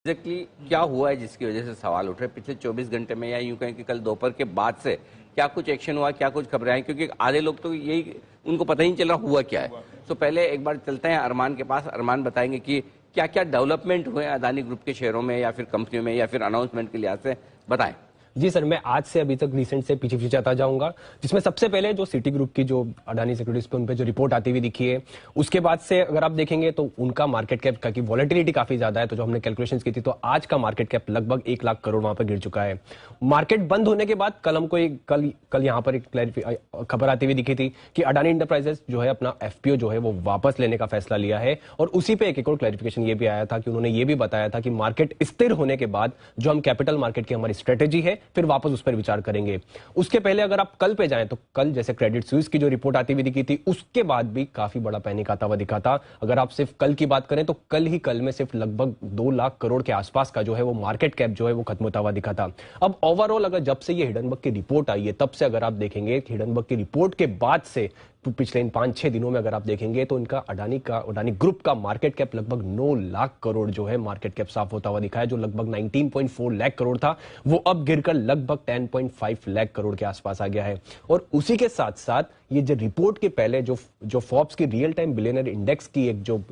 Exactly क्या हुआ है जिसकी वजह से सवाल उठ रहे हैं पिछले 24 घंटे में, या यूं कहें कि कल दोपहर के बाद से क्या कुछ एक्शन हुआ, क्या कुछ खबरें आई? क्योंकि आधे लोग तो यही, उनको पता ही नहीं चल रहा हुआ क्या है। तो पहले एक बार चलते हैं अरमान के पास। अरमान बताएंगे कि क्या क्या डेवलपमेंट हुए अदानी ग्रुप के शेयरों में या फिर कंपनियों में या फिर अनाउंसमेंट के लिहाज से, बताएं। जी सर, मैं आज से अभी तक रिसेंट से पीछे पीछे आता जाऊंगा, जिसमें सबसे पहले जो सिटी ग्रुप की जो अडानी सिक्योरिटीज पे उन पे जो रिपोर्ट आती हुई दिखी है, उसके बाद से अगर आप देखेंगे तो उनका मार्केट कैप का की वॉलेटिलिटी काफी ज्यादा है। तो जो हमने कैलकुलेशंस की थी तो आज का मार्केट कैप लगभग 1 लाख करोड़ वहां पर गिर चुका है। मार्केट बंद होने के बाद कल हमको कल यहाँ पर एक खबर आती हुई दिखी थी कि अडानी इंटरप्राइजेस जो है अपना एफपीओ जो है वो वापस लेने का फैसला लिया है। और उसी पे एक और क्लैरिफिकेशन ये भी आया था कि उन्होंने ये भी बताया था कि मार्केट स्थिर होने के बाद जो हम कैपिटल मार्केट की हमारी स्ट्रेटेजी है फिर वापस उस पर विचार करेंगे। उसके पहले अगर आप कल पे जाएं तो कल जैसे क्रेडिट स्विस की जो रिपोर्ट आती हुई दिखी थी उसके बाद भी काफी बड़ा पैनिक आता हुआ दिखा था। अगर आप सिर्फ कल की बात करें तो कल में सिर्फ लगभग 2 लाख करोड़ के आसपास का जो है वो मार्केट कैप जो है वो खत्म होता हुआ दिखा था। अब ओवरऑल अगर जब से ये हिडनबर्ग की रिपोर्ट आई है तब से अगर आप देखेंगे हिडनबर्ग की रिपोर्ट के बाद से पिछले इन 5-6 दिनों में अगर आप देखेंगे तो इनका अडानी ग्रुप का मार्केट कैप लगभग 9 लाख करोड़ जो है मार्केट कैप साफ होता हुआ दिखा है। जो लगभग 19.4 लाख करोड़ था वो अब गिरकर लगभग 10.5 लाख करोड़ के आसपास आ गया है। और उसी के साथ साथ ये जो रिपोर्ट के पहले जो फोर्ब्स की रियल टाइम बिलियनर इंडेक्स की एक जो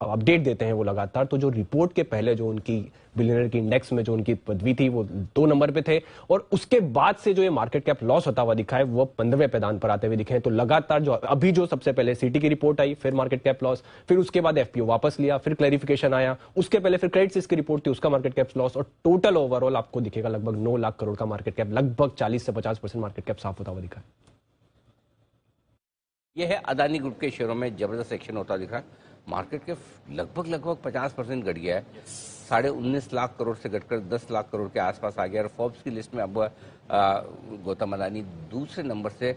अपडेट देते हैं वो लगातार, तो जो रिपोर्ट के पहले जो उनकी बिलियनर की इंडेक्स में जो उनकी पदवी थी वो 2 नंबर पे थे। और उसके बाद से जो ये मार्केट कैप लॉस होता हुआ दिखा है वो 15वें पैदान पर आते हुए दिखे हैं। तो लगातार जो अभी जो सबसे पहले सिटी की रिपोर्ट आई, फिर मार्केट कैप लॉस, फिर उसके बाद एफपीओ वापस लिया, फिर क्लैरिफिकेशन आया, उसके पहले फिर क्रेडिट स्विस की रिपोर्ट थी, उसका मार्केट कैप लॉस, और टोटल ओवरऑल आपको दिखेगा लगभग 9 लाख करोड़ का मार्केट कैप, लगभग 40 से 50% मार्केट कैप साफ होता हुआ दिखा है। यह है अदानी ग्रुप के शेयरों में जबरदस्त एक्शन होता दिख रहा है। मार्केट के लगभग 50% घट गया है। 19.5 लाख करोड़ से घटकर 10 लाख करोड़ के आसपास आ गया। और फोर्ब्स की लिस्ट में अब गौतम अदानी दूसरे नंबर से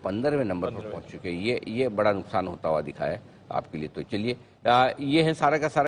15वें नंबर पर पहुंच चुके हैं। ये बड़ा नुकसान होता हुआ दिखा है आपके लिए। तो चलिए, ये है सारा का सारा